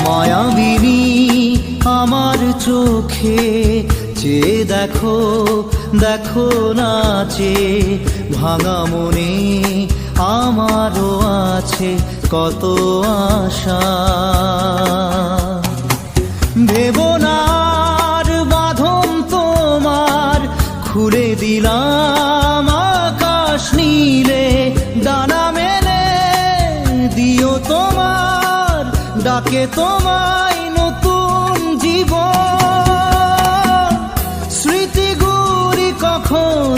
মায়াবিনী আমার চোখে চেয়ে দেখো, দেখো নাচে ভাঙা মনে আমারও আছে কত আশা। ভেবনার বাঁধন তোমার খুলে দিলাম আকাশ নীলে, ডানা মেলে দিও তোমার ডাকে তোমায় নতুন জীবন। স্মৃতিগুলি কখন